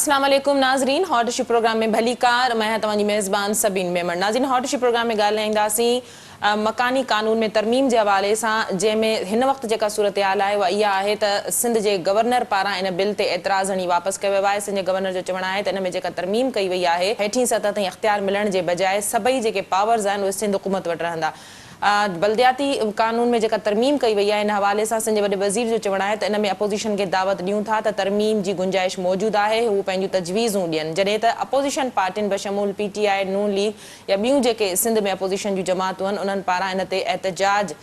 अस्सलाम वालेकुम नाज़रीन, हॉट इशू प्रोग्राम में भली कार मैं तव्हांजी मेज़बान सबीन मेमण। नाज़रीन, हॉट इशू प्रोग्राम में ॻाल्हाईंदासीं मकानी कानून में तरमीम के हवाले से, जैमें हिन वक्त जेका सूरत हाल है वह इहा है त सिंध के गवर्नर पारां इन बिल ते एतराज़ हणी वापस कयो वियो आहे। सिंध जे गवर्नर जो चवणु आहे त इन में जेका तरमीम कई वई आहे, हेठीं सतह ताईं इख्तियार मिलण जे बजाय सभई जेके पावर्स आहिनि उहे सिंध हुकूमत वटि रहंदा। बल्दियाती कानून में जेका तरमीम कई वई आहे, इन हवाले से सिंध वॾे वज़ीर जो चवणु आहे त इन में अपोज़िशन के दावत ॾियूं था त तरमीम जी गुंजाइश मौजूद है, हू पंहिंजूं तजवीज़ूं ॾियनि, जॾहिं त अपोज़िशन पार्टियुनि बशमूल PTI, नून लीग या ॿियूं जेके सिंध में अपोज़िशन जूं जमातूं आहिनि उन्हनि पारां इन ते एहतजाज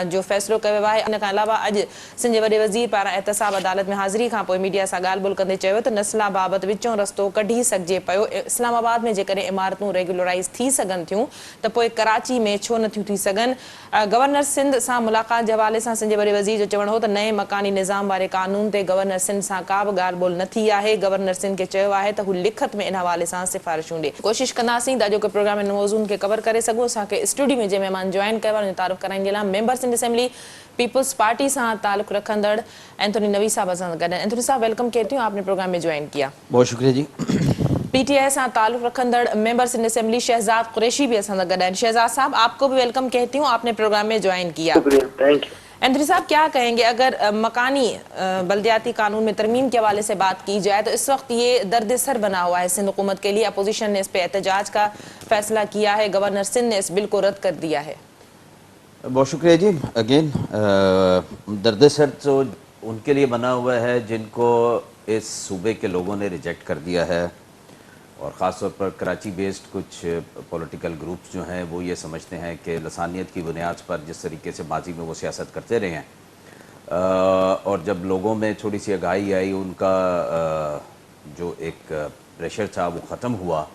जो फ़ैसिलो कयो वियो आहे। इन खां अलावा अॼु सिंध जे वॾे वज़ीर पारां एहतसाब अदालत में हाज़िरी खां पोइ मीडिया सां ॻाल्हि ॿोल्हि कंदे चयो त नस्ला बाबति विचों रस्तो कढी सघिजे पियो। इस्लामाबाद में जेकॾहिं इमारतूं रेगुलराइज़ थी सघनि थियूं त पोइ कराची में छो नथियूं थी सघनि। गवर्नर सिंध सां मुलाक़ात जे हवाले सां सिंध जे वॾे वज़ीर जो चवणु हो त नए मकानी निज़ाम वारे कानून ते गवर्नर सिंध सां का बि ॻाल्हि ॿोल्हि न थी आहे। गवर्नर सिंध खे चयो आहे त हू लिखत में इन हवाले सां सिफ़ारिशूं ॾे। कोशिश कंदासीं त अॼोके प्रोग्राम में मौज़ूअनि खे कवर करे सघूं। असांखे स्टूडियो में जे महिमान जॉइन कयो आहे, तारुफ़ कराइण जे लाइ member Sindh assembly peoples party से ताल्लुक़ रखंदड़ एंथोनी नवी साहब असां सां गॾु आहिनि। एंथोनी साहब, वेलकम कहती हूँ, आपने प्रोग्राम में ज्वाइन किया। बहुत शुक्रिया जी। PTI से ताल्लुक़ रखंदड़ मेंबर सिंध असेंबली शहजाद कुरैशी भी असां सां गॾु आहिनि। शहजाद साहब, आपको भी वेलकम कहती हूँ, आपने प्रोग्राम में ज्वाइन किया। Thank you. एंथोनी साहब, क्या कहेंगे अगर मकानी बल्दियाती कानून में तरमीम के हवाले से बात की जाए तो इस वक्त ये दर्द सर बना हुआ है सिंध हुकूमत के लिए। अपोजिशन ने इस पे एहतजाज का फैसला किया है, गवर्नर सिंध ने इस बिल को रद्द कर दिया है। बहुत शुक्रिया जी। अगेन दर्द सर तो उनके लिए बना हुआ है जिनको इस सूबे के लोगों ने रिजेक्ट कर दिया है, और ख़ास तौर पर कराची बेस्ड कुछ पॉलिटिकल ग्रुप्स जो हैं वो ये समझते हैं कि लसानियत की बुनियाद पर जिस तरीके से माजी में वो सियासत करते रहे हैं, और जब लोगों में थोड़ी सी आगाही आई, उनका जो एक प्रेशर था वो ख़त्म हुआ,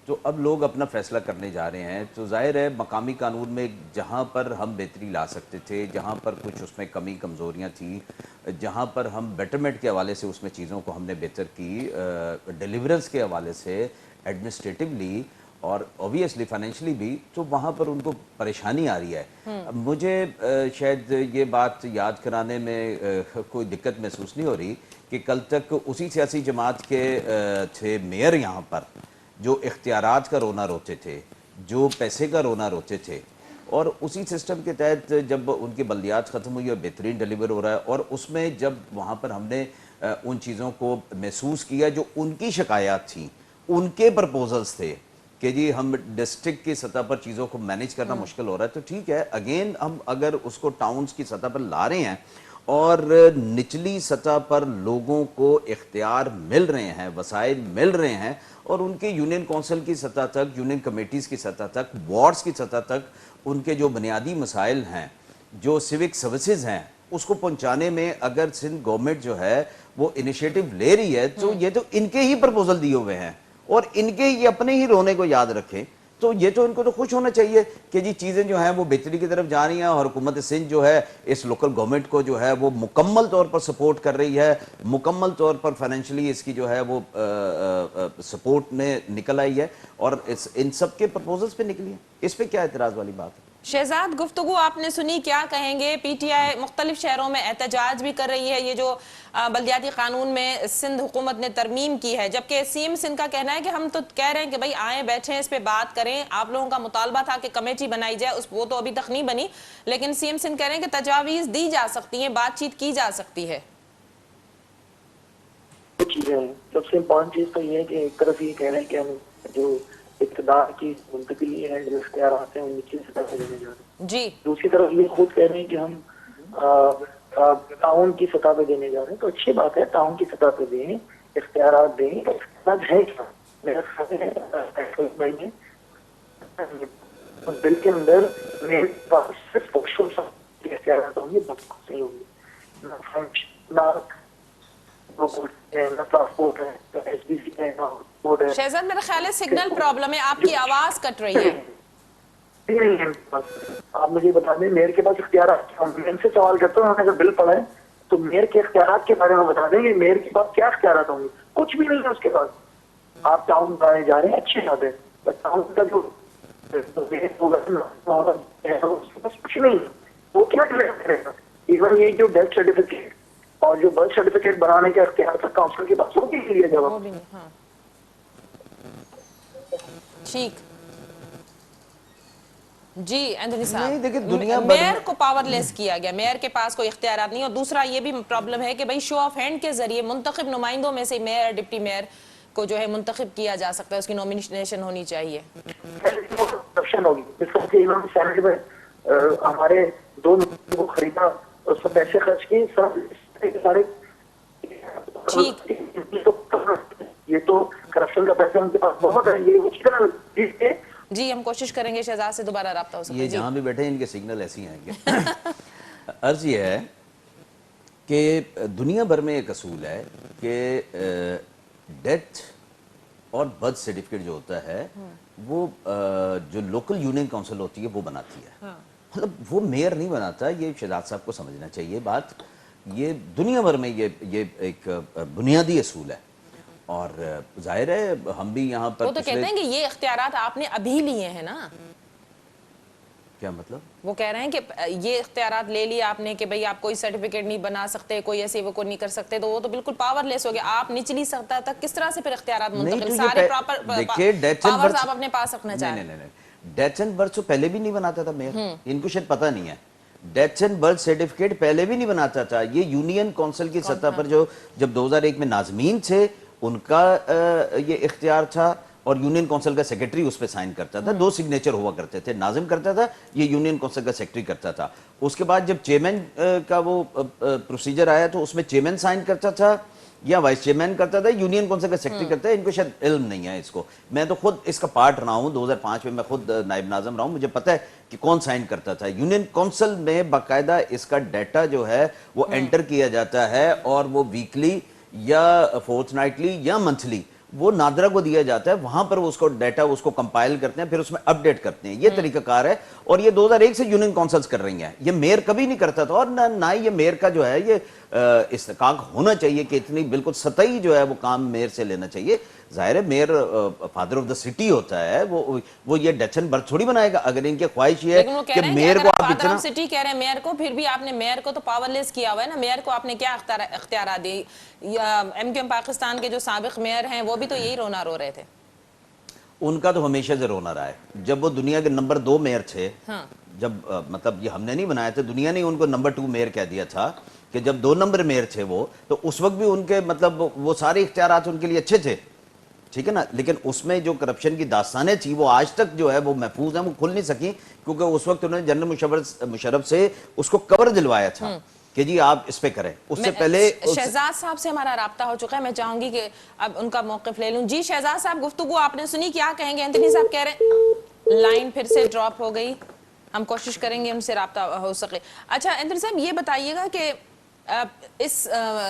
तो अब लोग अपना फ़ैसला करने जा रहे हैं। तो ज़ाहिर है मकामी कानून में जहाँ पर हम बेहतरी ला सकते थे, जहाँ पर कुछ उसमें कमी कमज़ोरियाँ थी, जहाँ पर हम बेटरमेंट के हवाले से उसमें चीज़ों को हमने बेहतर की, डिलीवरेंस के हवाले से, एडमिनिस्ट्रेटिवली और ऑब्वियसली फाइनेंशियली भी, तो वहाँ पर उनको परेशानी आ रही है। मुझे शायद ये बात याद कराने में कोई दिक्कत महसूस नहीं हो रही कि कल तक उसी सियासी जमात के थे मेयर यहाँ पर जो इख्तियारात का रोना रोते थे, जो पैसे का रोना रोते थे, और उसी सिस्टम के तहत जब उनकी बल्दियात ख़त्म हुई और बेहतरीन डिलीवर हो रहा है, और उसमें जब वहाँ पर हमने उन चीज़ों को महसूस किया जो उनकी शिकायत थी, उनके प्रपोजल्स थे कि जी हम डिस्ट्रिक्ट की सतह पर चीज़ों को मैनेज करना मुश्किल हो रहा है, तो ठीक है, अगेन हम अगर उसको टाउन्स की सतह पर ला रहे हैं और निचली सतह पर लोगों को इख्तियार मिल रहे हैं, वसाइल मिल रहे हैं, और उनके यूनियन कौंसिल की सतह तक, यूनियन कमेटीज़ की सतह तक, वार्ड्स की सतह तक उनके जो बुनियादी मसाइल हैं, जो सिविक सर्विसेज हैं, उसको पहुंचाने में अगर सिंध गवर्नमेंट जो है वो इनिशिएटिव ले रही है, तो ये तो इनके ही प्रपोजल दिए हुए हैं और इनके ही अपने ही रोने को याद रखें, तो ये तो इनको तो खुश होना चाहिए कि जी चीज़ें जो हैं वो बेहतरी की तरफ जा रही हैं, और हुकूमत सिंध जो है इस लोकल गवर्नमेंट को जो है वो मुकम्मल तौर पर सपोर्ट कर रही है, मुकम्मल तौर पर फाइनेंशियली इसकी जो है वो सपोर्ट में निकल आई है, और इन सब के प्रपोजल्स पे निकली है। इस पर क्या एतराज़ वाली बात है? शहजाद, गुफ्तगू आपने सुनी, क्या कहेंगे? PTI मुख्तलिफ शहरों में एहतजाज भी कर रही है, ये जो बल्दियाती कानून में सिंध हुकूमत ने तरमीम की है, जबकि CM सिंध का कहना है कि हम तो कह रहे हैं कि भाई आए बैठे हैं, इस पे बात करें। आप लोगों का मुतालबा था कि कमेटी बनाई जाए, वो तो अभी तक नहीं बनी, लेकिन CM सिंध कह रहे हैं कि तजावीज़ दी जा सकती है, बातचीत की जा सकती है। सबसे इम्पोर्टेंट चीज़ तो ये है कि एक तरफ ये कह रहे हैं कि हम जो इक़्तिदार की मुंतकिली है, जो इख्तियारात हैं, वो नीचे सतह पे देने जा रहे हैं जी। दूसरी तरफ ये खुद कह रहे हैं कि हम टाउन की सतह पे देने जा रहे हैं, तो अच्छी बात है, टाउन की सतह पे दें, इख्तियारात दें। इख्तियारात है क्या? मेरा ख्याल है बिल के अंदर मेरे पास सिर्फ इख्तियारात होंगे, बाकी नहीं होंगे, ना फंड, ना शहजाद, मेरा ख्याल है सिग्नल प्रॉब्लम है, आपकी आवाज कट रही है। आप मुझे बता दें, मेयर के पास इख्तियारात, मैं इनसे सवाल करता हूँ, उन्होंने अगर बिल पढ़ा है तो मेयर के इख्तियारात के बारे में बता देंगे। मेयर के पास क्या इख्तियारात होंगे? कुछ भी नहीं है उसके पास। आप टाउन बनाने जा रहे हैं, अच्छी बात है, बट टाउन का जो उसके पास कुछ नहीं है, वो क्या करेगा? इवन ये जो डेथ सर्टिफिकेट और जो बर्थ सर्टिफिकेट बनाने के इख्तियार तक काउंसिल के पास वो भी लिया जवाब। ठीक जी एंथनी नहीं, साहब, देखिए, दुनिया भर मेयर में- को पावरलेस किया गया, मेयर के पास कोई इख्तियारात नहीं। और दूसरा ये भी प्रॉब्लम है कि भाई शो ऑफ हैंड के जरिए मुंतखब नुमाइंदों में से मेयर डिप्टी मेयर को जो है मुंतखब किया जा सकता है, उसकी नॉमिनेशन होनी चाहिए। करप्शन होगी इस वजह से इन्होंने सेनेट में हमारे 2 मिनट को खरीदा, उस पर पैसे खर्च किए, सारे ये तो करप्शन का पैसा उनके पास बहुत है, ये उसी तरह जी हम कोशिश करेंगे शहजाद से दोबारा राब्ता हो सके। ये जी जहाँ भी बैठे हैं इनके सिग्नल ऐसे ही आएंगे। अर्ज ये है कि दुनिया भर में एक असूल है कि डेथ और बर्थ सर्टिफिकेट जो होता है वो जो लोकल यूनियन काउंसिल होती है वो बनाती है। मतलब वो मेयर नहीं बनाता, ये शहजाद साहब को समझना चाहिए बात। ये दुनिया भर में ये एक बुनियादी असूल है और जाहिर है हम भी यहाँ पर वो तो कहते हैं कि ये इख्तियारात आपने अभी लिए हैं ना। क्या मतलब? वो कह रहे हैं कि ये इख्तियारात ले लिए आपने कि भाई आप कोई सर्टिफिकेट नहीं बना सकते, कोई ऐसे वो को नहीं कर सकते, तो वो तो बिल्कुल पावरलेस हो गया। आप निचली सत्ता तक किस तरह से फिर इख्तियारात मुंतकिल, तो सारे प्रॉपर पावर्स आप अपने पास रखना चाह रहे हैं। नहीं, डेथ एंड बर्थ तो पहले भी नहीं बनाता था मेयर, इनको शायद पता नहीं है। डेथ एंड बर्थ सर्टिफिकेट पहले भी नहीं बनाता था, ये यूनियन काउंसिल की सतह पर जो जब 2001 में नाज़मीन थे उनका ये इख्तियार था और यूनियन काउंसिल का सेक्रेटरी उस पर साइन करता था। 2 सिग्नेचर हुआ करते थे, नाजिम करता था, ये यूनियन काउंसिल का सेक्रेटरी करता था। उसके बाद जब चेयरमैन का वो प्रोसीजर आया तो उसमें चेयरमैन साइन करता था या वाइस चेयरमैन करता था, यूनियन काउंसिल का सेक्रेटरी करता है। इनको शायद इल्म नहीं है इसको, मैं तो खुद इसका पार्ट रहा हूँ। 2005 में मैं खुद नायब नाज़िम रहा हूँ, मुझे पता है कि कौन साइन करता था। यूनियन काउंसिल में बाकायदा इसका डाटा जो है वो एंटर किया जाता है और वो वीकली या फोर्थनाइटली या मंथली वो नादरा को दिया जाता है। वहां पर वो उसको डाटा उसको कंपाइल करते हैं, फिर उसमें अपडेट करते हैं। ये तरीकाकार है और ये 2001 से यूनियन काउंसिल्स कर रही हैं। ये मेयर कभी नहीं करता था और ना ही ये मेयर का जो है ये इस्तेकाक होना चाहिए कि इतनी बिल्कुल सतही जो है वो काम मेयर से लेना चाहिए। जाहिर है mayor father of the city होता है, वो ये डेथ एंड बर्थ थोड़ी बनाएगा। अगर इनकी ख्वाहिश ये है कि मेयर को आप इतना सिटी कह रहे हैं मेयर को, फिर भी आपने मेयर को तो पावरलेस किया हुआ है ना। मेयर को आपने क्या इख्तियार दी? एमक्यूएम पाकिस्तान के जो साबिक मेयर हैं वो भी तो यही रोना रो रहे थे। उनका तो हमेशा से रोना रहा है। जब वो दुनिया के नंबर 2 मेयर थे, हाँ। जब मतलब ये हमने नहीं बनाया था, दुनिया ने उनको नंबर 2 मेयर कह दिया था कि जब 2 नंबर मेयर थे वो, तो उस वक्त भी उनके मतलब वो सारे इख्तियारात उनके लिए अच्छे थे, ठीक है ना। लेकिन उसमें जो करप्शन की दास्तानें थी वो आज तक जो है वो महफूज हैं, वो खुल नहीं सकी क्योंकि उस वक्त उन्होंने जनरल मुशर्रफ से उसको कवर दिलवाया था कि जी आप इस पे करें। उससे पहले शहजाद साहब से हमारा राब्ता हो चुका है, मैं चाहूंगी कि अब उनका मौक़िफ़ ले लूं। जी शहजाद साहब, गुफ्तगू आपने सुनी, क्या कहेंगे? एंथनी साहब कह रहे हैं लाइन फिर से ड्रॉप हो गई, हम कोशिश करेंगे उनसे राब्ता हो सके। अच्छा एंथनी साहब ये बताइएगा कि इस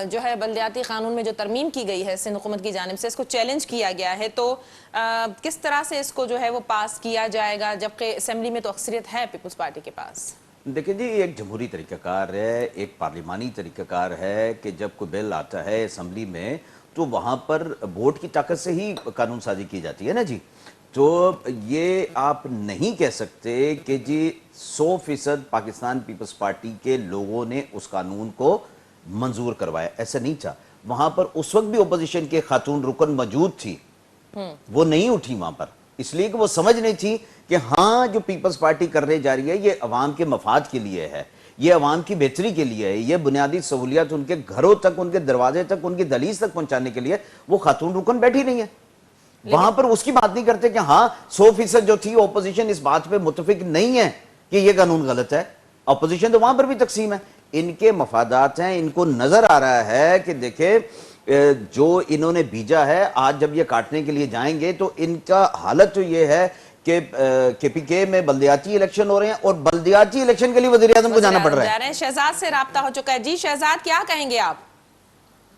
जो है बल्दियाती कानून में जो तरमीम की गई है सिंध हुकूमत की जानिब से, इसको चैलेंज किया गया है, तो किस तरह से इसको जो है वो पास किया जाएगा, जबकि असेंबली में तो अक्सरियत है पीपल्स पार्टी के पास? देखिए जी, एक जमहूरी तरीक़ाकार है, एक पार्लिमानी तरीक़ाकार है कि जब कोई बिल आता है असम्बली में तो वहाँ पर वोट की ताकत से ही कानून साजी की जाती है ना जी। तो ये आप नहीं कह सकते कि जी 100% पाकिस्तान पीपल्स पार्टी के लोगों ने उस कानून को मंजूर करवाया, ऐसा नहीं था। वहाँ पर उस वक्त भी ओपोजिशन के खातून रुकन मौजूद थी, वो नहीं उठी वहाँ पर, इसलिए कि वो समझ नहीं थी कि हाँ जो पीपल्स पार्टी करने जा रही है ये अवाम के मफाद के लिए है, ये अवाम की बेहतरी के लिए है, ये बुनियादी सहूलियत उनके घरों तक, उनके दरवाजे तक, उनकी दहलीज तक पहुंचाने के लिए वो खातून रुकन बैठी नहीं है। वहां पर उसकी बात नहीं करते कि हाँ 100% जो थी ऑपोजिशन इस बात पे मुतफिक नहीं है कि ये कानून गलत है। ऑपोजिशन तो वहां पर भी तकसीम है, इनके मफादात हैं, इनको नजर आ रहा है कि देखे जो इन्होंने बीजा है आज जब ये काटने के लिए जाएंगे तो इनका हालत तो ये है कि केपीके में बल्दियाती इलेक्शन हो रहे हैं और बल्दियाती इलेक्शन के लिए वज़ीर आज़म को जाना पड़ रहा है। शहजाद से राब्ता हो चुका है। जी शहजाद, क्या कहेंगे आप?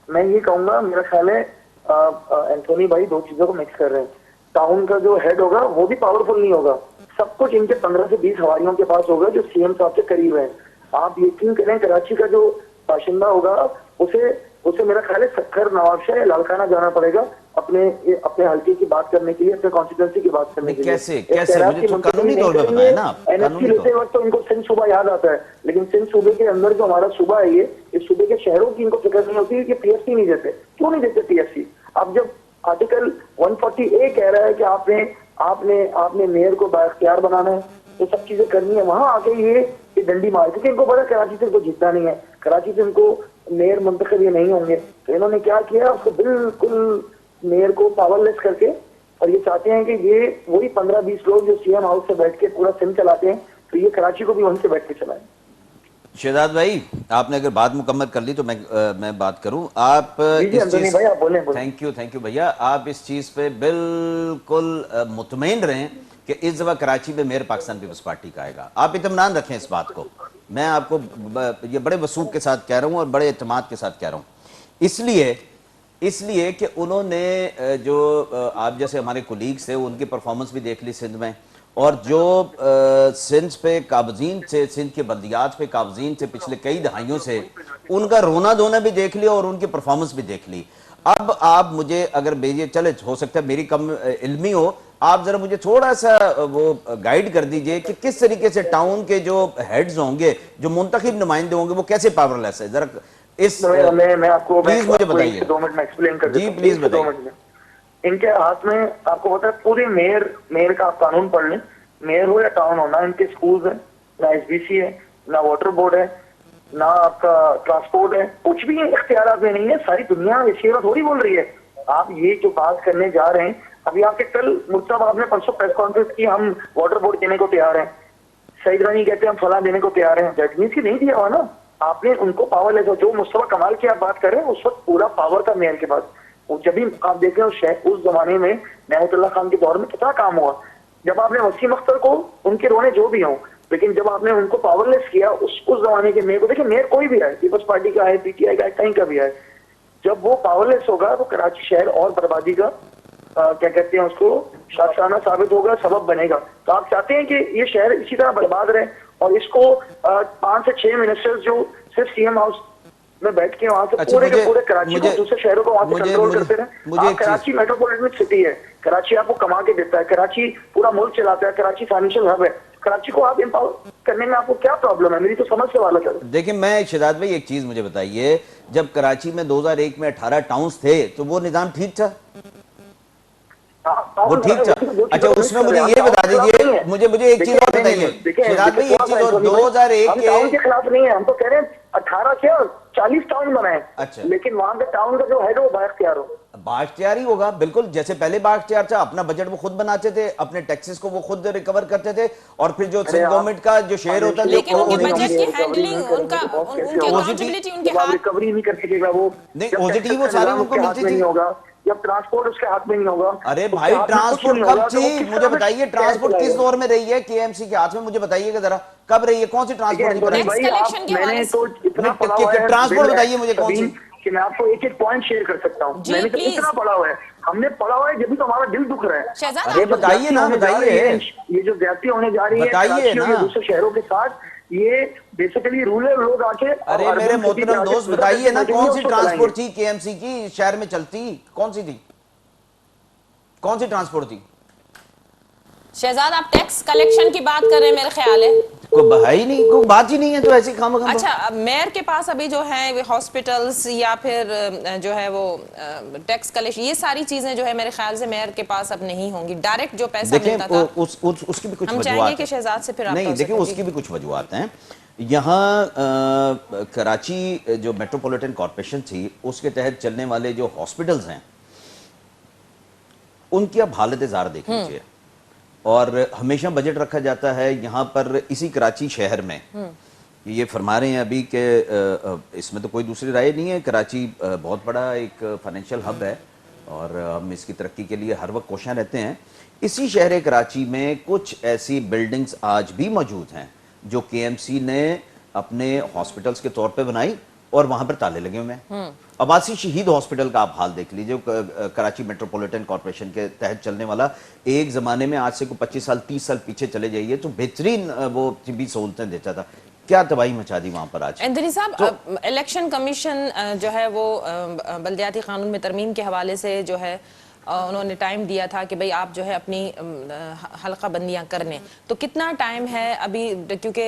मैं ये कहूंगा, मेरा ख्याल है एंथोनी भाई 2 चीजों को मिक्स कर रहे हैं। टाउन का जो हेड होगा वो भी पावरफुल नहीं होगा, सब कुछ इनके 15 से 20 हवारियों के पास होगा जो सीएम साहब से करीब है। आप यकीन करें कराची का जो बाशिंदा होगा उसे मेरा ख्याल है सक्खर, नवाबशाह या लालखाना जाना पड़ेगा अपने हल्के की बात करने के लिए, अपने कॉन्स्टिट्यूंसी की बात करने के लिए। कैसे मुझे तो कानूनी तौर पे बताएं ना। एनएससी लेते वक्त तो इनको सिंध सूबा याद आता है, लेकिन सिंध सूबे के अंदर जो हमारा सूबा है ये, इस सूबे के शहरों की इनको फिक्र नहीं होती कि पीएफसी नहीं देते। क्यों नहीं देते पीएफसी? अब जब आर्टिकल 140A कह रहा है कि आपने आपने मेयर को बाख्तियार बनाना है, ये सब चीजें करनी है। वहां आके ये डंडी मार, क्योंकि इनको पता कराची से इनको जीतना नहीं है, कराची से इनको मेयर मुंतखब ये नहीं होंगे, तो इन्होंने क्या किया, उसको बिल्कुल मेयर को पावरलेस करके, और ये चाहते हैं कि ये वही 15-20 लोग जो सीएम हाउस से बैठ के पूरा सिंध चलाते हैं, तो ये कराची को भी वहीं से बैठ के चलाएं। शहजाद भाई, आपने अगर बात मुकम्मल कर ली तो मैं बात करूं। आप इस चीज, भाई आप बोलें। थैंक यू भैया, आप इस चीज पे बिल्कुल मुतमईन रहें कि इस दफा कराची में मेयर पाकिस्तान पीपल्स पार्टी का आएगा। आप इत्मीनान रखें इस बात को, मैं आपको ये बड़े वसूख के साथ कह रहा हूं और बड़े एतमाद के साथ कह रहा हूं, इसलिए कि उन्होंने जो आप जैसे हमारे कोलीग्स थे उनकी परफॉर्मेंस भी देख ली सिंध में, और जो सिंध पे काबजीन थे, सिंध के बल्दियात पे काबजीन थे पिछले कई दहाइयों से, उनका रोना धोना भी देख लिया और उनकी परफॉर्मेंस भी देख ली। अब आप मुझे अगर भेजिए, चले हो सकता है मेरी कम इल्मी हो, आप जरा मुझे थोड़ा सा वो गाइड कर दीजिए कि किस तरीके से टाउन के जो हेड्स होंगे, जो मुंतखब नुमाइंदे होंगे, वो कैसे पावरलेस है, जरा इस मैं आपको प्लीज मुझे बताइए। 2 मिनट में एक्सप्लेन कर देता जी हूं। प्लीज बताइए। 2 मिनट में इनके हाथ में, आपको पता है पूरे मेयर का आप कानून पढ़ लें, मेयर हो या टाउन हो, ना इनके स्कूल्स है, ना एसबीसी है, ना वाटर बोर्ड है, ना आपका ट्रांसपोर्ट है, कुछ भी इख्तियार में नहीं है। सारी दुनिया इसी बात थोड़ी बोल रही है। आप ये जो बात करने जा रहे हैं, अभी आपके कल मुर्तब आपने परसों प्रेस कॉन्फ्रेंस की, हम वाटर बोर्ड देने को तैयार हैं, सईद रानी कहते हैं हम फला देने को तैयार हैं, दैट मींस कि नहीं दिया हुआ ना आपने उनको पावर ले। जो मुस्तफा कमाल की आप बात कर रहे हैं, उस वक्त पूरा पावर था मेयर के पास। जब भी आप देखें उस जमाने में नेहमतुल्लाह खान के दौर में कितना काम हुआ, जब आपने वसीम अख्तर को, उनके रोने जो भी हों, लेकिन जब आपने उनको पावरलेस किया उस जमाने के मेयर को, देखिए मेयर कोई भी आए, पीपल्स पार्टी का है, पीटीआई का है, कहीं का भी आए, जब वो पावरलेस होगा तो कराची शहर और बर्बादी का क्या कहते हैं उसको, शासकाना साबित होगा, सबब बनेगा। तो आप चाहते हैं कि ये शहर इसी तरह बर्बाद रहे, और इसको 5 से 6 मिनिस्टर्स जो सिर्फ सीएम हाउस में बैठ के वहां से पूरे के पूरे कराची को, दूसरे शहरों को वहां से कंट्रोल करते रहे। आप कराची मेट्रोपॉलिटन सिटी है, कराची आपको कमा के देता है, कराची पूरा मुल्क चलाता है, कराची फाइनेंशियल हब है, कराची को आप एम्पावर करने में आपको क्या प्रॉब्लम है? मेरी तो समझ से वाला है। देखिए मैं शहजाद भाई एक चीज मुझे बताइए, जब कराची में 2001 में 18 टाउन्स थे तो वो निजाम ठीक था, वो ठीक था। अच्छा उसमें मुझे ये बता दीजिए, मुझे एक चीज और बताइए शहजाद भाई, एक चीज और, 2001 के खिलाफ नहीं है, हम तो कह रहे हैं 18 क्या 40 टाउन बनाए। अच्छा, लेकिन वहां के टाउन का जो हेड है वो बाख्तियार हो, बाख्तियार ही होगा, बिल्कुल जैसे पहले बाख्तियार था, अपना बजट वो खुद बनाते थे, अपने टैक्सेस को वो खुद रिकवर करते थे, और फिर जो गवर्नमेंट का जो शेयर होता था, लेकिन उनके बजट की हैंडलिंग, उनका उनकी अकाउंटेबिलिटी उनके हाथ, रिकवरी नहीं कर सकेगा वो, नहीं पॉजिटिव वो सारी उनको मिलती थी, होगा जब ट्रांसपोर्ट उसके हाथ में नहीं होगा। अरे भाई ट्रांसपोर्ट कब थी, मुझे बताइए, ट्रांसपोर्ट किस दौर में रही है केएमसी के हाथ में, मुझे बताइएगा जरा, कब रही है, कौन सी ट्रांसपोर्ट ट्रांसपोर्ट बताइए मुझे कौन सी, कि मैं आपको एक पॉइंट शेयर कर सकता हूँ। मैंने तो इतना पढ़ा हुआ है, हमने पढ़ा हुआ है, जब भी तो हमारा दिल दुख रहा है। अरे बताइए ना, बताइए, ये जो ज्यादती होने जा रही है बताइए ना दूसरे शहरों के साथ, ये बेसिकली रूरल लोग आके, अरे मेरे मोहतरम दोस्त बताइए ना, कौन सी ट्रांसपोर्ट थी केएमसी की शहर में चलती, कौन सी थी, कौन सी ट्रांसपोर्ट थी? शहजाद आप टैक्स कलेक्शन की बात कर रहे हैं, मेरे ख्याल है कोई भाई नहीं, कोई बात ही नहीं है, तो ऐसी खामखा। अच्छा मेयर के पास अभी जो है हॉस्पिटल्स या फिर जो है वो टैक्स कलेक्शन, ये सारी चीजें जो है मेरे ख्याल से मेयर के पास अब नहीं होंगी। डायरेक्ट जो पैसा मिलता था, उसकी भी कुछ हम चाहेंगे कि शहजाद से फिर नहीं, देखिए उसकी भी कुछ वजूहत हैं। यहाँ कराची जो मेट्रोपॉलिटन कॉर्पोरेशन थी उसके तहत चलने वाले जो हॉस्पिटल्स हैं उनकी अब हालत ज़ार देख लीजिए, और हमेशा बजट रखा जाता है यहाँ पर इसी कराची शहर में। ये फरमा रहे हैं अभी कि इसमें तो कोई दूसरी राय नहीं है, कराची बहुत बड़ा एक फाइनेंशियल हब है और हम इसकी तरक्की के लिए हर वक्त कोशिश रहते हैं। इसी शहर कराची में कुछ ऐसी बिल्डिंग्स आज भी मौजूद हैं जो केएमसी ने अपने हॉस्पिटल्स के तौर पे बनाई और वहां पर ताले लगे हुए हैं। अब्बासी शहीद हॉस्पिटल का आप हाल देख लीजिए, कराची मेट्रोपॉलिटन कॉर्पोरेशन के तहत चलने वाला, एक जमाने में आज से को 25 साल 30 साल पीछे चले जाइए तो बेहतरीन वो तिब्बी सहूलतें देता था, क्या तबाही मचा दी वहां पर आज। एंथनी साहब, इलेक्शन कमीशन जो है वो बल्दियाती कानून में तरमीम के हवाले से जो है उन्होंने टाइम दिया था कि भाई आप जो है अपनी हल्का बंदियां करने, तो कितना टाइम है अभी, क्योंकि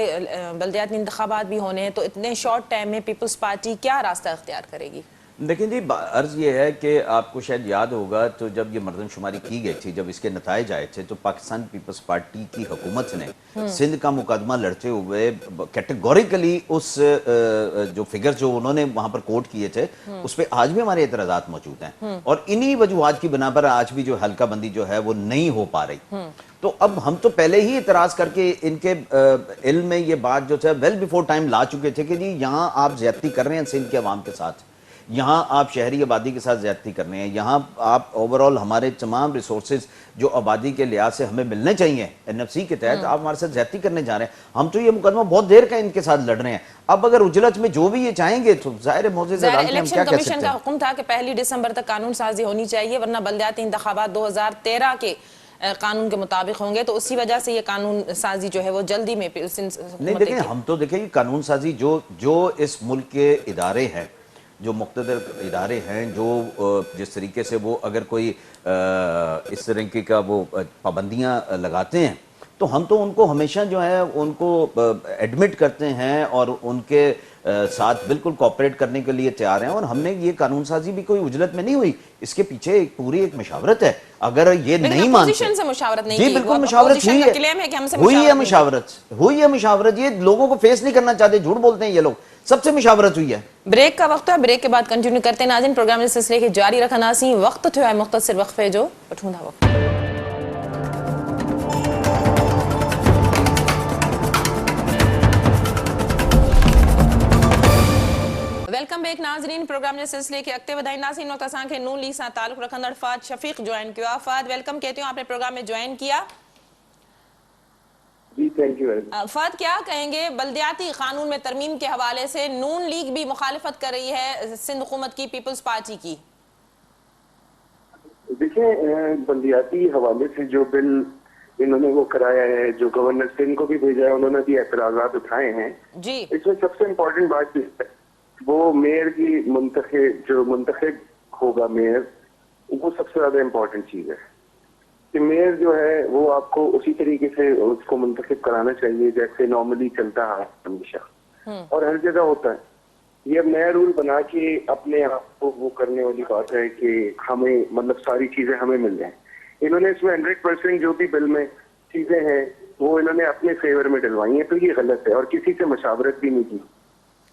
बल्दियाती इंतखाबात भी होने हैं, तो इतने शॉर्ट टाइम में पीपल्स पार्टी क्या रास्ता अख्तियार करेगी? देखिए जी, अर्ज ये है कि आपको शायद याद होगा, तो जब ये मर्दमशुमारी की गई थी, जब इसके नताइज आए थे, तो पाकिस्तान पीपल्स पार्टी की हुकूमत ने सिंध का मुकदमा लड़ते हुए कैटेगोरिकली उस जो फिगर जो उन्होंने वहां पर कोट किए थे, उस पर आज भी हमारे एतराजात मौजूद हैं, और इन्हीं वजूहात की बिना पर आज भी जो हल्का बंदी जो है वो नहीं हो पा रही। तो अब हम तो पहले ही इतराज करके इनके इल्म में ये बात जो है वेल बिफोर टाइम ला चुके थे कि जी यहाँ आप ज्यादती कर रहे हैं सिंध के अवाम के साथ, यहाँ आप शहरी आबादी के साथ ज्यादती कर रहे हैं, यहाँ आप ओवरऑल हमारे तमाम रिसोर्सेज जो आबादी के लिहाज से हमें मिलने चाहिए एनएफसी के तहत आप हमारे साथ ज्यादती करने जा रहे हैं। हम तो ये मुकदमा बहुत देर का इनके साथ लड़ रहे हैं। अब अगर उजलत में जो भी ये चाहेंगे तो जाहिर है मौजूद इलेक्शन कमीशन का हुक्म था कि 1 दिसंबर तक कानून साजी होनी चाहिए, वरना बल्दियाती इंतखाबात 2013 के कानून के मुताबिक होंगे, तो उसी वजह से ये कानून साजी जो है वो जल्दी में नहीं। देखिए, हम तो देखिए कानून साजी जो इस मुल्क के इदारे हैं, जो मुख्तदर इदारे हैं, जो जिस तरीके से वो अगर कोई इस तरीके का वो पाबंदियां लगाते हैं, तो हम तो उनको हमेशा जो है उनको एडमिट करते हैं और उनके साथ बिल्कुल कोऑपरेट करने के लिए तैयार हैं। और हमने ये कानून साजी भी कोई उजलत में नहीं हुई, इसके पीछे एक पूरी एक मशावरत है। अगर ये नहीं मानते से मुशावरत नहीं जी, बिल्कुल मुशावरत हुई है मुशावरत। ये लोगों को फेस नहीं करना चाहते, झूठ बोलते हैं ये लोग, सबसे मुशावरत हुई है। ब्रेक का वक्त है, ब्रेक के बाद कंटिन्यू करते हैं नाज़रीन। प्रोग्राम इस सिलसिले के जारी रखनासी वक्त थियो है मुख्तसर वक्फे जो वठूंदा वक्त। वेलकम बैक नाज़रीन। प्रोग्राम जे सिलसिले के अॻिते वधाईंदासीं। इन वक़्तु असांखे नून लीग सां ताल्लुक़ रखंदड़ फ़ाद शफ़ीक़ ज्वाइन किया। फ़ाद, वेलकम कहती हूँ, आपने प्रोग्राम में ज्वाइन किया। जी, थैंक यू। फ़ाद, क्या कहेंगे बल्दियाती कानून में तरमीम के हवाले से नून लीग भी मुखालिफत कर रही है सिंध हुकूमत की, पीपल्स पार्टी की? देखिए, बल्दियाती हवाले से जो बिल इन्होंने वो कराया है, जो गवर्नर सिंध को भी भेजा है, उन्होंने भी एतराजात उठाए हैं जी। इसमें सबसे इम्पोर्टेंट बात वो मेयर की मुंतखब होगा मेयर, वो सबसे ज्यादा इम्पोर्टेंट चीज है कि मेयर जो है वो आपको उसी तरीके से उसको मुंतखब कराना चाहिए जैसे नॉर्मली चलता है हमेशा और हर जगह होता है। ये अब नया रूल बना के अपने आप को वो करने वाली बात है कि हमें मतलब सारी चीजें हमें मिल जाए। इन्होंने इसमें 100% जो भी बिल में चीजें हैं वो इन्होंने अपने फेवर में डलवाई है, तो ये गलत है और किसी से मशावरत भी नहीं की।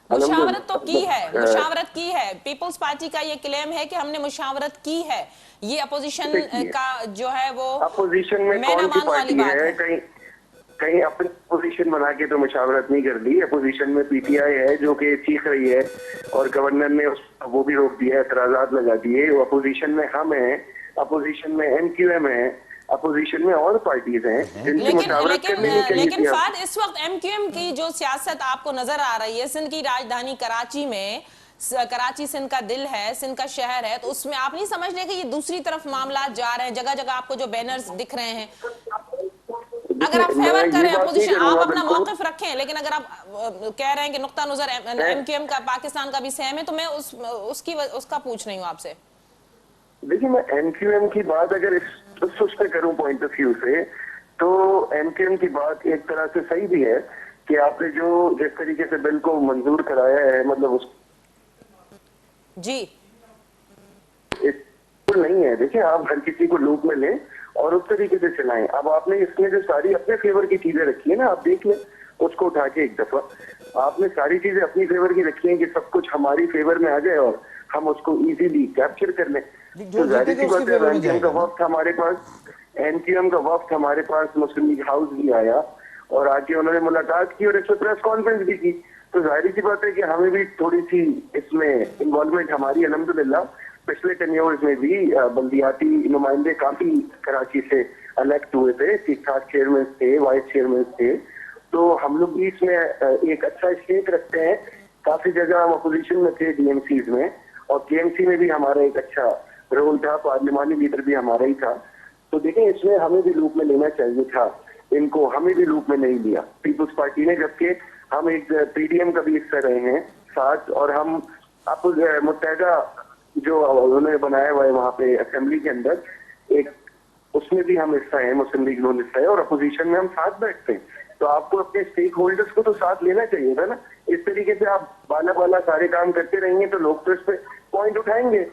मुशावरत तो की है, मुशावरत की है। पीपल्स पार्टी का ये क्लेम है कि हमने मुशावरत की है। ये अपोजिशन का जो है वो अपोजिशन में कौन सी पार्टी है? कहीं अपनी पोजीशन बना के तो मुशावरत नहीं कर ली। अपोजिशन में पीटीआई है जो कि चीख रही है और गवर्नर ने वो भी रोक दिया, एतराजात लगा दिए। वो अपोजिशन में हम हैं, अपोजिशन में एमक्यूएम है, अपोजिशन में और पार्टीज हैं जिनकी मुशावरत करने की लेकिन फाद, इस वक्त एमक्यूएम की जो सियासत आपको नजर आ रही है सिंध की राजधानी कराची में, कराची सिंध का दिल है, सिंध का शहर है, तो उसमें आप नहीं समझ रहे कि ये दूसरी तरफ मामला जा रहे हैं? जगह जगह आपको जो बैनर्स दिख रहे हैं, अगर आप फेवर कर रहे हैं अपोजिशन, आप अपना मौकिफ रखें, लेकिन अगर आप कह रहे हैं कि नुक्ता नजर एमक्यूएम का, पाकिस्तान का भी सेम है, तो मैं उसका पूछ रही हूँ आपसे। देखिए, मैं एमक्यूएम की बात अगर उस पे करूं पॉइंट ऑफ व्यू से, तो एमक्यूएम की बात एक तरह से सही भी है कि आपने जो जिस तरीके से बिल को मंजूर कराया है, मतलब उस जी नहीं है। देखिए, आप हर किसी को लूप में लें और उस तरीके से चलाएं। अब आपने इसमें जो सारी अपने फेवर की चीजें रखी है ना, आप देख लें उसको उठा के एक दफा। आपने सारी चीजें अपनी फेवर की रखी है कि सब कुछ हमारी फेवर में आ जाए और हम उसको इजीली कैप्चर कर लें। तो जाहिर सी बात है, एमक्यूएम का वक्त हमारे पास, एमक्यूएम का वक्त हमारे पास मुस्लिम लीग हाउस भी आया और आके उन्होंने मुलाकात की और इस पर प्रेस कॉन्फ्रेंस भी की। तो जाहिर सी बात है कि हमें भी थोड़ी सी इसमें इन्वॉल्वमेंट हमारी अल्हम्दुलिल्लाह पिछले टेन्योर्स में भी बल्दियाती नुमाइंदे काफी कराची से इलेक्ट हुए थे, ठीक ठाक चेयरमैन थे, वाइस चेयरमैन थे। तो हम लोग भी इसमें एक अच्छा स्टेक रखते हैं। काफी जगह हम अपोजिशन में थे डीएमसीज में, और केएमसी में भी हमारा एक अच्छा रोल था, पार्लिमानी लीडर भी हमारा ही था। तो देखें, इसमें हमें भी लूप में लेना चाहिए था, इनको हमें भी लूप में नहीं लिया पीपुल्स पार्टी ने, जबकि हम एक पीडीएम का भी हिस्सा रहे हैं साथ, और हम मुत्तहदा जो उन्होंने बनाया हुआ है वहाँ पे असेंबली के अंदर, एक उसमें भी हम हिस्सा है, मुस्लिम लीग नून हिस्सा है, और अपोजिशन में हम साथ बैठते हैं। तो आपको अपने स्टेक होल्डर्स को तो साथ लेना चाहिए था ना। इस तरीके से आप बाला बाला सारे काम करते रहेंगे तो लोग तो इस पे पॉइंट उठाएंगे।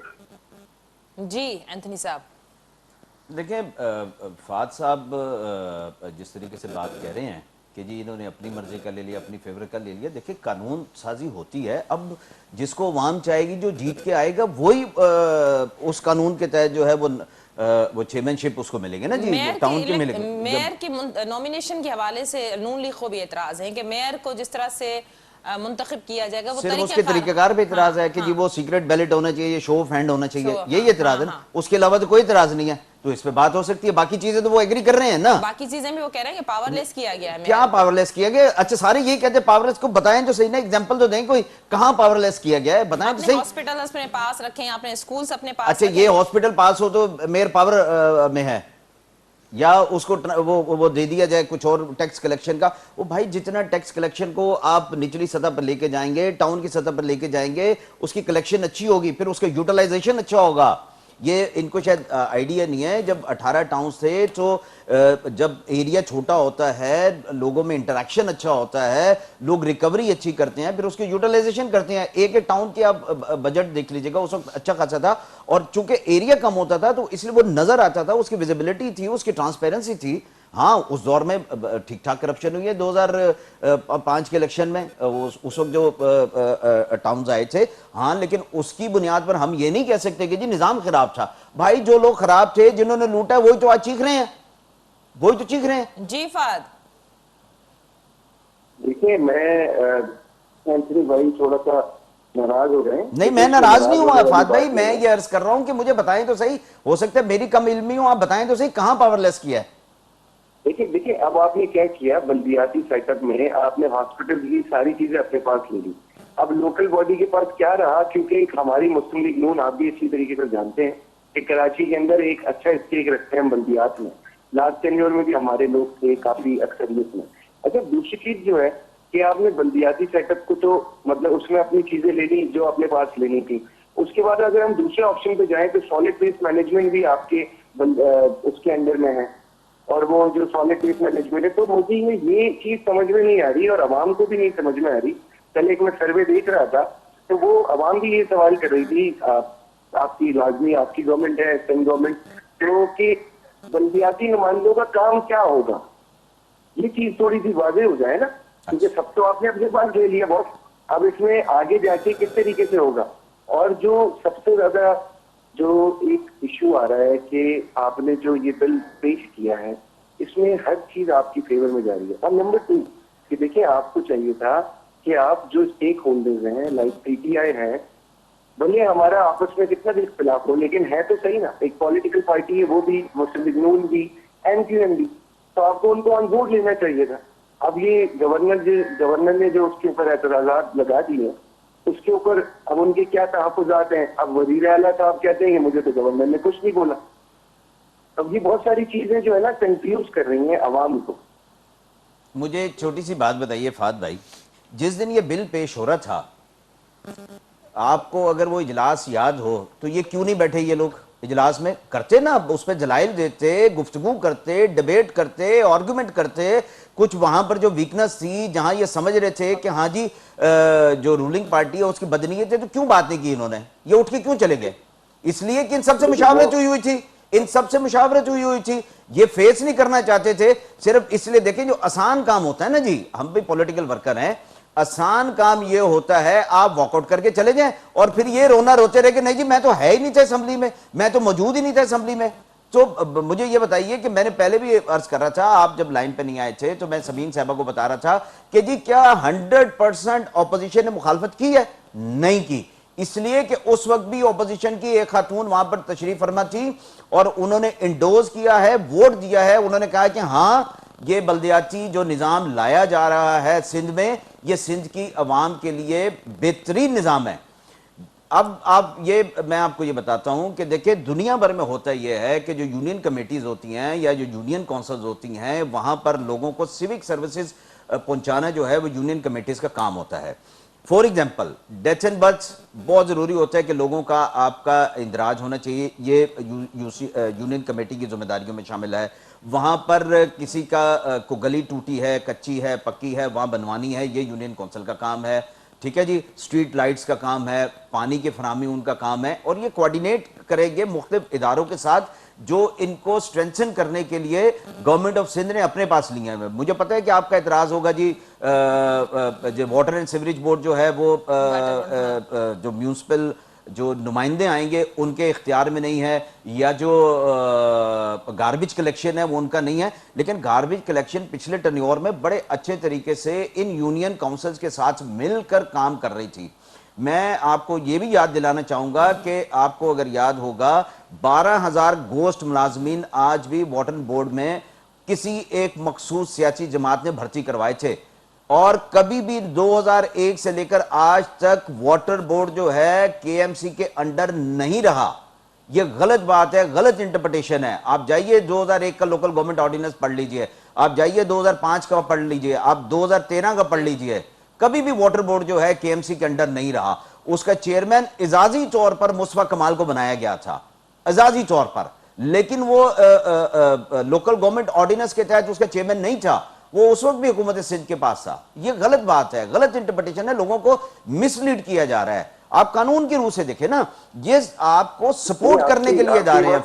जी एंथनी साहब। देखिए फाद साहब जिस तरीके से बात कह रहे हैं कि जी इन्होंने अपनी मर्जी का ले लिया, अपनी फेवर का ले लिया, देखिए कानून साजी होती है, अब जिसको अवाम चाहेगी, जो जीत के आएगा वही उस कानून के तहत जो है वो चेयरमैनशिप उसको मिलेगी ना जी, टाउन की मिलेगी। मेयर की नॉमिनेशन के हवाले से नून लीग को भी एतराज है कि मेयर को जिस तरह से मुंतखब किया जाएगा वो सिर्फ उसके तरीकेकार पे इतराज है कि जी वो सीक्रेट बैलेट होना चाहिए, शो ऑफ हैंड होना चाहिए, यही इतराज है ना, उसके अलावा तो कोई इतराज नहीं है। तो इस पे बात हो सकती है, बाकी चीजें तो वो एग्री कर रहे हैं ना, बाकी चीजें भी वो कह रहे हैं कि पावरलेस किया गया है। क्या पावरलेस किया गया? अच्छा सारे यही कहते हैं पावरलेस को, बताएं तो सही ना, एग्जांपल तो दें कोई, कहां पावरलेस किया गया है, बताएं तो सही। हॉस्पिटल अपने पास रखें, अपने स्कूल्स अपने पास। अच्छा ये हॉस्पिटल पास हो तो मेयर पावर में है, या उसको वो दे दिया जाए कुछ और टैक्स कलेक्शन का। वो भाई जितना टैक्स कलेक्शन को आप निचली सतह पर लेके जाएंगे, टाउन की सतह पर लेके जाएंगे, उसकी कलेक्शन अच्छी होगी, फिर उसका यूटिलाइजेशन अच्छा होगा। ये इनको शायद आइडिया नहीं है, जब 18 टाउन्स थे तो जब एरिया छोटा होता है, लोगों में इंटरेक्शन अच्छा होता है, लोग रिकवरी अच्छी करते हैं, फिर उसकी यूटिलाइजेशन करते हैं। एक एक टाउन की आप बजट देख लीजिएगा, उस वक्त अच्छा खासा था, और चूंकि एरिया कम होता था तो इसलिए वो नजर आता था, उसकी विजिबिलिटी थी, उसकी ट्रांसपेरेंसी थी। हाँ उस दौर में ठीक ठाक करप्शन हुई है 2005 के इलेक्शन में, उस वक्त जो टाउन्स आए थे, हाँ, लेकिन उसकी बुनियाद पर हम ये नहीं कह सकते कि जी निजाम खराब था। भाई जो लोग खराब थे, जिन्होंने लूटा, वही तो आज चीख रहे हैं, वही तो चीख रहे हैं। जी फाद। देखिए मैं एंथनी भाई थोड़ा सा नाराज हो गए। नहीं मैं नाराज नहीं हुआ फाद भाई, मैं ये अर्ज कर रहा हूं कि मुझे बताएं तो सही, हो सकता है मेरी कम इल्मी हो, आप बताएं तो सही कहां पावरलेस किया है। देखिए अब आपने क्या किया, बल्दियाती सेटअप में आपने हॉस्पिटल की सारी चीजें अपने पास ले ली। अब लोकल बॉडी के पास क्या रहा, क्योंकि हमारी मुस्लिम लीग नून, आप भी अच्छी तरीके से जानते हैं कि कराची के अंदर एक अच्छा स्टेक रखते हैं बल्दियात में, लास्ट टेन्योर में भी हमारे लोग थे काफी अक्सरियत में। अच्छा दूसरी चीज जो है कि आपने बल्दियाती सेटअप को तो मतलब उसमें अपनी चीजें ले ली जो अपने पास लेनी थी। उसके बाद अगर हम दूसरे ऑप्शन पे जाएं तो सॉलिड वेस्ट मैनेजमेंट भी आपके उसके अंडर में है, और वो जो सॉलिड वेस्ट मैनेजमेंट है, तो मुझे ये चीज समझ में नहीं आ रही और आवाम को भी नहीं समझ में आ रही। कल एक मैं सर्वे देख रहा था तो वो आवाम भी ये सवाल कर रही थी, आपकी लाजमी आपकी गवर्नमेंट है, सेंट्रल गवर्नमेंट, तो कि बल्दियाती नुमाइंदों का काम क्या होगा, ये चीज थोड़ी सी वाजे हो जाए ना, क्योंकि सब तो आपने अपने पास ले लिया बॉस, अब इसमें आगे जाके किस तरीके से होगा। और जो सबसे ज्यादा जो एक इशू आ रहा है कि आपने जो ये बिल पेश किया है, इसमें हर चीज आपकी फेवर में जा रही है। और नंबर 2 कि देखिए आपको चाहिए था कि आप जो स्टेक होल्डर्स हैं, लाइक पीटीआई है, भले हमारा आपस में कितना भी इख्तिलाफ हो, लेकिन है तो सही ना, एक पॉलिटिकल पार्टी है, वो भी मुस्लिम लीग नून भी, एमक्यूएम भी, तो आपको उनको ऑन बोर्ड लेना चाहिए था। अब ये गवर्नर ने जो उसके ऊपर एतराजात लगा दिए, उसके ऊपर अब उनके क्या तहफ़्फ़ुज़ात हैं। अब वज़ीर आला साहब कहते हैं मुझे तो गवर्नर ने कुछ नहीं बोला। अब ये बहुत सारी चीजें जो है ना कंफ्यूज कर रही हैं अवाम को। मुझे एक छोटी सी बात बताइए फाद भाई, जिस दिन ये बिल पेश हो रहा था, आपको अगर वो इजलास याद हो तो ये क्यों नहीं बैठे ये लोग इजलास में? करते ना, उस पर दलाइल देते, गुफ्तगू करते, डिबेट करते, आर्गुमेंट करते। कुछ वहां पर जो वीकनेस थी, जहां ये समझ रहे थे कि हाँ जी जो रूलिंग पार्टी है उसकी बदनीयत है, तो क्यों बात नहीं की इन्होंने? ये उठ के क्यों चले गए? इसलिए कि इन सबसे मुशावरत हुई थी, इन सबसे मुशावरत हुई थी। ये फेस नहीं करना चाहते थे, सिर्फ इसलिए। देखें जो आसान काम होता है ना जी, हम भी पॉलिटिकल वर्कर हैं, आसान काम ये होता है आप वॉकआउट करके चले जाएं और फिर ये रोना रोते रहे कि नहीं जी मैं तो है ही नहीं था असेंबली में, मैं तो मौजूद ही नहीं था असेंबली में। तो मुझे ये बताइए कि मैंने पहले भी अर्ज कर रहा था, आप जब लाइन पे नहीं आए थे तो मैं सबीन साहबा को बता रहा था कि जी क्या 100% ऑपोजिशन ने मुखालफत की है? नहीं की। इसलिए कि उस वक्त भी ऑपोजिशन की एक खातून वहां पर तशरीफ फरमा थी और उन्होंने इंडोज किया है, वोट दिया है। उन्होंने कहा कि हाँ ये बल्दियाती जो निज़ाम लाया जा रहा है सिंध में, ये सिंध की अवाम के लिए बेहतरीन निज़ाम है। अब मैं आपको ये बताता हूं कि देखिए दुनिया भर में होता यह है कि जो यूनियन कमेटीज होती हैं या जो यूनियन काउंसिल्स होती हैं, वहां पर लोगों को सिविक सर्विसेज पहुंचाना जो है वो यूनियन कमेटीज का काम होता है। For example death and birth बहुत जरूरी होता है कि लोगों का आपका इंदराज होना चाहिए, ये यूनियन कमेटी की जिम्मेदारियों में शामिल है। वहां पर किसी का को गली टूटी है, कच्ची है, पक्की है, वहां बनवानी है, ये यूनियन काउंसिल का काम है। ठीक है जी, स्ट्रीट लाइट्स का काम है, पानी की फराहमी उनका काम है, और ये कोऑर्डिनेट करेंगे मुख्तलिफ इदारों के साथ जो इनको स्ट्रेंथन करने के लिए गवर्नमेंट ऑफ सिंध ने अपने पास लिए हैं। मुझे पता है कि आपका एतराज होगा जी, जो वाटर एंड सीवरेज बोर्ड जो है वो जो म्यूनिसिपल जो नुमाइंदे आएंगे उनके इख्तियार में नहीं है, या जो गार्बेज कलेक्शन है वो उनका नहीं है। लेकिन गार्बेज कलेक्शन पिछले टर्न्योर में बड़े अच्छे तरीके से इन यूनियन काउंसिल्स के साथ मिलकर काम कर रही थी। मैं आपको ये भी याद दिलाना चाहूंगा कि आपको अगर याद होगा 12,000 गोश्त मुलाजमीन आज भी वाटर बोर्ड में किसी एक मखसूस सियासी जमात ने भर्ती करवाए थे, और कभी भी 2001 से लेकर आज तक वाटर बोर्ड जो है केएमसी के अंडर नहीं रहा। यह गलत बात है, गलत इंटरप्रिटेशन है। आप जाइए 2001 का लोकल गवर्नमेंट ऑर्डिनेंस पढ़ लीजिए, आप जाइए 2005 का पढ़ लीजिए, आप 2013 का पढ़ लीजिए, कभी भी वाटर बोर्ड जो है केएमसी के अंडर नहीं रहा। उसका चेयरमैन इजाजी तौर पर मुस्तफा कमाल को बनाया गया था, इजाजी तौर पर, लेकिन वो लोकल गवर्नमेंट ऑर्डिनेंस के तहत उसका चेयरमैन नहीं था, वो उस वक्त भी हुकूमत सिंध के पास था। ये गलत बात है, गलत इंटरप्रिटेशन है, लोगों को मिसलीड किया जा रहा है। आप कानून की रूह से देखें ना, ये आपको सपोर्ट करने के लिए जा रहे हैं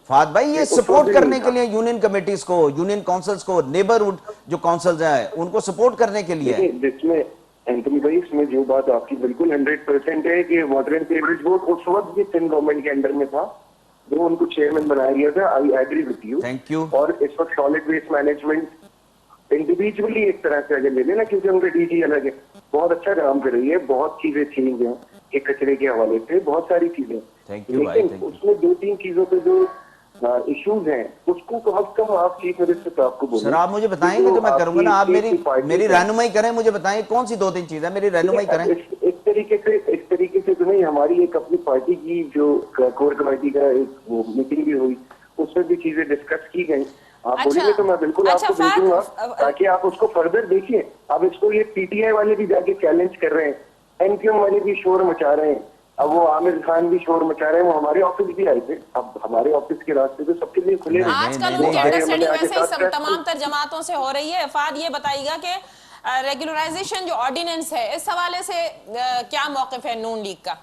फाद भाई, ये सपोर्ट करने के लिए यूनियन कमेटीज को, यूनियन काउंसिल्स को, नेबरहुड जो काउंसिल्स हैं उनको सपोर्ट करने के लिए। जिसमें एंथनी भाई, इसमें जो बात आपकी बिल्कुल 100% है कि वाटर एंड सीवरेज बोर्ड उस वक्त भी सिंध गवर्नमेंट के अंडर में था, जो उनको चेयरमैन बनाया गया था। I agree with you, thank you. और इस वक्त सॉलिड वेस्ट मैनेजमेंट इंडिविजुअली एक तरह से अगर ले लेना, क्योंकि उनका डीजी अलग है, बहुत अच्छा काम कर रही है, बहुत चीजें चेंज हैं एक कचरे के हवाले से, बहुत सारी चीजें। लेकिन उसमें 2-3 चीजों पे जो इश्यूज हैं उसको कम से कम आप चीफ मिनिस्टर साहब को बोलिए। सर आप मुझे बताएंगे तो मैं करूंगा ना, आप मेरी रहनुमाई करें, मुझे बताएं कौन सी 2-3 चीज है, मेरी रहनुमाई करें। एक तरीके से तो नहीं, हमारी एक अपनी पार्टी की जो कोर कमेटी का एक वो मीटिंग भी हुई, उसमें भी चीजें डिस्कस की गई। आप बोलेंगे तो मैं बिल्कुल आपको भेजूंगा, ताकि आप उसको फर्दर देखिए। अब इसको ये पीटीआई वाले भी जाके चैलेंज कर रहे हैं, एनपीएम वाले भी शोर मचा रहे हैं, अब वो आमिर खान भी शोर मचा रहे हैं, वो हमारे ऑफिस भी आए थे। अब हमारे ऑफिस के रास्ते तो सबके लिए खुले हैं। आजकल उनकी अंडरस्टैंडिंग वैसे ही तमाम तर जमातों से हो रही है। फाद ये बताइएगा कि रेगुलराइजेशन जो ऑर्डिनेंस है, इस हवाले से क्या मौक़िफ़ है नून लीग का?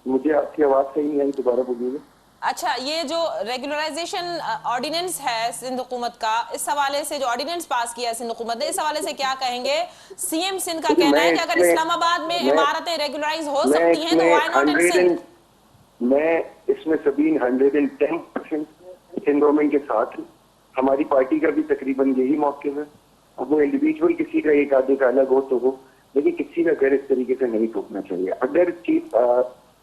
मुझे आपकी आवाज सही नहीं आई, दोबारा बोलिएगा। अच्छा, ये जो रेगुलराइजेशन ऑर्डिनेंस है सिंध हुकूमत का, इस हवाले से जो ऑर्डिनेंस पास किया है सिंध हुकूमत ने, इस हवाले से क्या कहेंगे? सीएम सिंध का कहना है कि अगर इस्लामाबाद में इमारतें रेगुलराइज हो सकती हैं तो व्हाई नॉट इन सिंध? मैं इसमें सबीन 110% सिंध गवर्नमेंट के साथ हूँ। हमारी पार्टी का भी तकरीबन यही मौक़िफ़ है। अब वो इंडिविजुअल किसी का एक आधे का अलग हो तो हो, लेकिन किसी का घर इस तरीके से नहीं टूटना चाहिए। अगर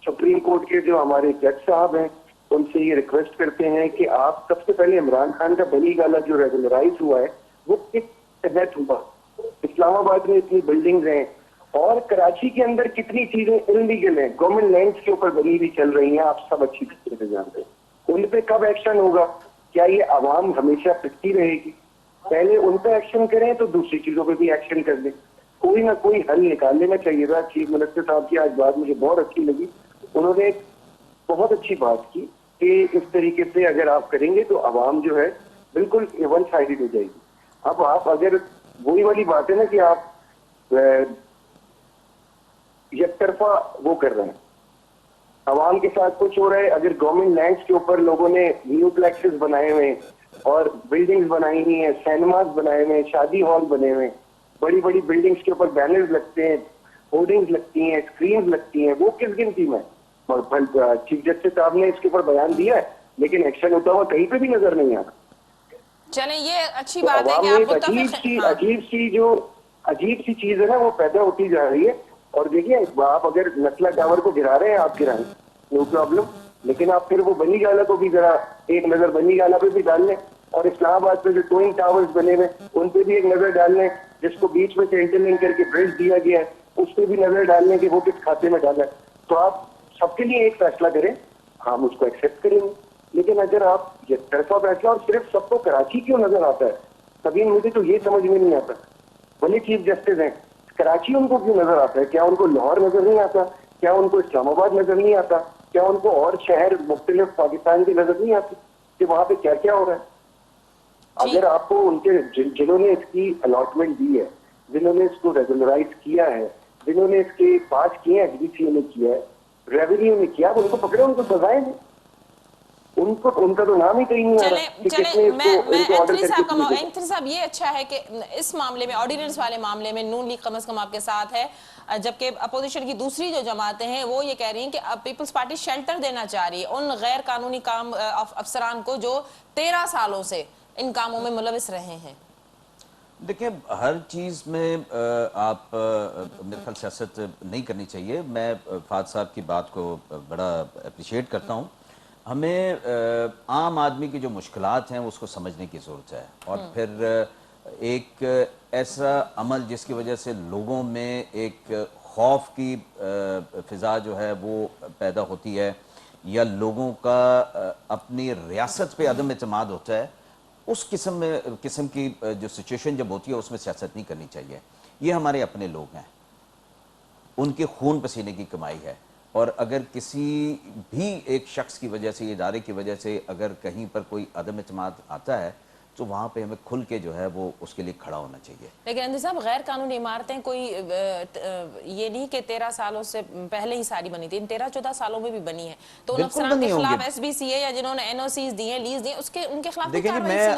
सुप्रीम कोर्ट के जो हमारे जज साहब हैं, उनसे ये रिक्वेस्ट करते हैं कि आप सबसे पहले इमरान खान का बनी गाला जो रेगुलराइज हुआ है वो किस तहत हुआ? इस्लामाबाद में इतनी बिल्डिंग्स हैं और कराची के अंदर कितनी चीजें इलीगल हैं, गवर्नमेंट लैंड्स के ऊपर बनी हुई चल रही हैं, आप सब अच्छी तरह से जानते हैं। उन पे कब एक्शन होगा? क्या ये आवाम हमेशा पिटती रहेगी? पहले उन पे एक्शन करें तो दूसरी चीजों पे भी एक्शन कर दें। कोई ना कोई हल निकाल लेना चाहिए था। चीफ मिनिस्टर साहब की आज बात मुझे बहुत अच्छी लगी। उन्होंने एक बहुत अच्छी बात की कि इस तरीके से अगर आप करेंगे तो आवाम जो है बिल्कुल वन साइडेड हो जाएगी। अब आप अगर वही वाली बात है ना कि आप एक तरफा वो कर रहे हैं, आवाम के साथ कुछ हो रहा है। अगर गवर्नमेंट लैंड्स के ऊपर लोगों ने न्यू प्लेक्सेस बनाए हुए हैं और बिल्डिंग्स बनाई हुई हैं, सिनेमाज बनाए हुए हैं, शादी हॉल बने हुए हैं, बड़ी बड़ी बिल्डिंग्स के ऊपर बैनर्स लगते हैं, होर्डिंग्स लगती हैं, स्क्रीन लगती हैं, वो किस गिनती में? चीफ जस्टिस साहब ने इसके ऊपर बयान दिया है, लेकिन एक्शन होता हुआ कहीं पे भी नजर नहीं आता। चलें, ये अच्छी बात है कि आप अजीब सी चीज है ना, वो पैदा होती जा रही है। और देखिए, आप अगर नस्ला टावर को गिरा रहे हैं, आप गिराएं, नो प्रॉब्लम, लेकिन आप फिर वो बनी गाला को भी जरा एक नजर बनी गाला पे भी डाल लें, और इस्लामाबाद पे जो ट्विन टावर्स बने हुए उन पे भी एक नजर डाल लें, जिसको बीच में से इंटरलिंक करके ब्रिज दिया गया है, उस पर भी नजर डाल लें कि वो किस खाते में डाला है। तो आप सबके लिए एक फैसला करें, हम उसको एक्सेप्ट करेंगे। लेकिन अगर आप ये तरफा फैसला, और सिर्फ सबको कराची क्यों नजर आता है? कभी मुझे तो ये समझ में नहीं आता। भले चीफ जस्टिस हैं, कराची उनको क्यों नजर आता है? क्या उनको लाहौर नजर नहीं आता? क्या उनको इस्लामाबाद नजर नहीं आता? क्या उनको और शहर मुख्तलिफ पाकिस्तान की नजर नहीं आती कि वहां पे क्या क्या हो रहा है? अगर आपको उनके जिन्होंने इसकी अलॉटमेंट दी है, जिन्होंने इसको रेगुलराइज किया है, जिन्होंने इसके पास किए हैं, HDCA ने किया है, रेवेन्यू ने किया, उनको पकड़े, उनको सजाएं दें। उनको उनका तो नाम ही कहीं नहीं आ रहा कि किसने इसको ऑर्डर करके। एंथनी साहब ये अच्छा है कि इस मामले में, ऑर्डिनेंस वाले मामले में नून लीग कम से कम आपके साथ है, जबकि अपोजिशन की दूसरी जो जमातें हैं वो ये कह रही हैं कि अब पीपल्स पार्टी शेल्टर देना चाह रही है उन गैर कानूनी काम अफसरान को जो 13 सालों से इन कामों में मुलविस रहे हैं। देखिए, हर चीज़ में आप मेरे ख्याल सियासत नहीं करनी चाहिए। मैं फाद साहब की बात को बड़ा अप्रिशिएट करता हूँ। हमें आम आदमी की जो मुश्किलात हैं उसको समझने की ज़रूरत है, और फिर एक ऐसा अमल जिसकी वजह से लोगों में एक खौफ की फ़िज़ा जो है वो पैदा होती है, या लोगों का अपनी रियासत पे अदम एतमाद होता है, उस किस्म की जो सिचुएशन जब होती है उसमें सियासत नहीं करनी चाहिए। ये हमारे अपने लोग हैं, उनके खून पसीने की कमाई है, और अगर किसी भी एक शख्स की वजह से, इदारे की वजह से अगर कहीं पर कोई अदम एतमाद आता है तो वहाँ पे हमें खुल के जो है वो उसके लिए खड़ा होना चाहिए। लेकिन अंदर साहब, गैर कानूनी इमारतें कोई ये नहीं कि 13 सालों से पहले ही सारी बनी थी, इन 13-14 सालों में भी बनी है, तो उन अफसरान के खिलाफ SBCA या जिन्होंने NOCs दी हैं, लीज दी हैं, उसके उनके खिलाफ देखिए, मैं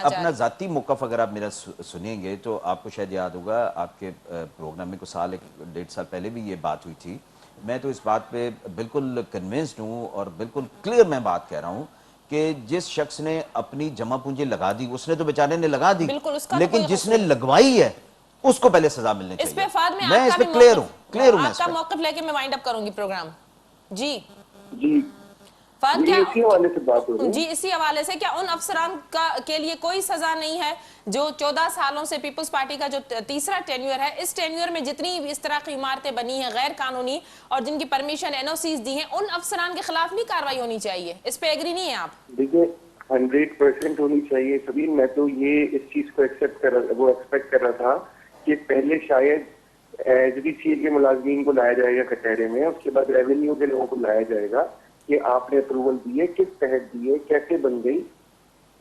अपना जाती मौक़िफ़ अगर आप मेरा सुनिएंगे तो आपको शायद याद होगा, आपके प्रोग्राम में कुछ साल, 1-1.5 साल पहले भी ये बात हुई थी। मैं तो इस बात पे बिल्कुल कन्विंस्ड हूँ और बिल्कुल क्लियर मैं बात कह रहा हूँ कि जिस शख्स ने अपनी जमा पूंजी लगा दी उसने तो बेचारे ने लगा दी, लेकिन जिसने लगवाई है उसको पहले सजा मिलनी चाहिए। इस पे फाद में मैं इस पे क्लियर हूँ। आपका मौक़िफ़ लेके मैं वाइंड अप करूंगी प्रोग्राम। जी जी फाद, क्या इसी हवाले से बात हो रही है? जी, इसी हवाले से क्या उन अफसरान के लिए कोई सजा नहीं है जो 14 सालों से पीपल्स पार्टी का जो तीसरा टेन्योर है, इस टेन्योर में जितनी भी इस तरह की इमारतें बनी हैं गैर कानूनी और जिनकी परमिशन NOCs दी हैं, उन अफसरान के खिलाफ नहीं कार्रवाई होनी चाहिए? इस पे एग्री नहीं है आप? देखिए, 100% होनी चाहिए सभी। मैं तो ये इस चीज को एक्सेप्ट कर रहा था कि पहले शायद HDCA के मुलाजमीन को लाया जाएगा कचहरे में, उसके बाद रेवेन्यू के लोगों को लाया जाएगा कि आपने अप्रूवल दिए, किस तहत दिए, कैसे बन गई,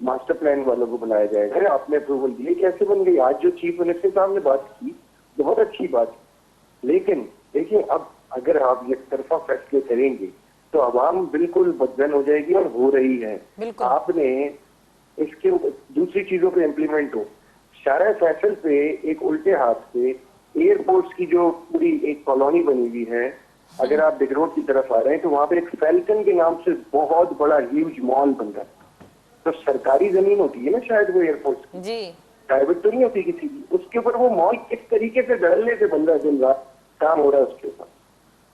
मास्टर प्लान वालों को बुलाया जाएगा, आपने अप्रूवल दिए, कैसे बन गई। आज जो चीफ मिनिस्टर साहब ने बात की, बहुत अच्छी बात, लेकिन देखिए अब अगर आप एक तरफा फैसले करेंगे तो आवाम बिल्कुल बदजन हो जाएगी, और हो रही है। आपने इसके दूसरी चीजों पे इम्प्लीमेंट हो। शारा फैसल पे एक उल्टे हाथ पे एयरपोर्ट्स की जो पूरी एक कॉलोनी बनी हुई है, अगर आप बिग रोड की तरफ आ रहे हैं तो वहां पे एक फैल्कन के नाम से बहुत बड़ा ह्यूज मॉल बन रहा है। तो सरकारी जमीन होती है ना शायद वो एयरपोर्ट जी, प्राइवेट तो नहीं होती किसी की, उसके ऊपर वो मॉल किस तरीके से धड़ल्ले से बन रहा है, दिन रात काम हो रहा है उसके ऊपर।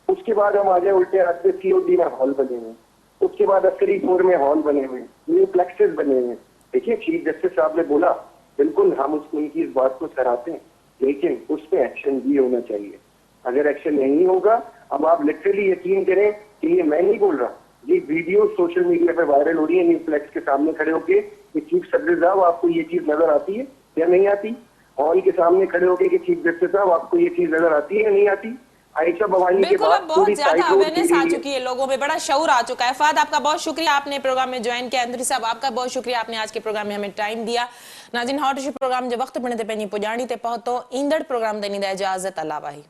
उसके बाद हम आ जाए उल्टे हाथ पे COD में हॉल बने हुए, उसके बाद अस्करीपुर में हॉल बने हुए, न्यू प्लेक्सेस बने हुए। देखिए, चीफ जस्टिस साहब ने बोला, बिल्कुल हम उनकी इस बात को सराहते हैं, लेकिन उस पर एक्शन भी होना चाहिए। अगर एक्शन नहीं होगा, अब आप लिटरली यकीन करें कि ये मैं नहीं बोल रहा, ये वीडियो सोशल मीडिया पे वायरल हो रही है, न्यू फ्लेक्स के सामने खड़े होके कि चीफ सेक्रेटरी साहब आपको ये चीज नजर आती है या नहीं आती, हॉल के सामने खड़े होके कि चीफ जस्टिस साहब आपको ये चीज नजर आती है या नहीं आती। आयशा भवानी के बाद बहुत ज्यादा अवेयरनेस आ चुकी है, लोगों में बड़ा शऊर आ चुका है। फाद, आपका बहुत शुक्रिया, आपने प्रोग्राम में ज्वाइन किया। अंदरी साहब, आपका बहुत शुक्रिया, आपने आज के प्रोग्राम में हमें टाइम दिया। नाज़रीन, हॉट इशू प्रोग्राम जो वक्त बने ते पंहिंजी पुॼाणी ते पहुतो, ईंदड़ प्रोग्राम ते ॾींदा इजाज़त। अल्लाह वाही।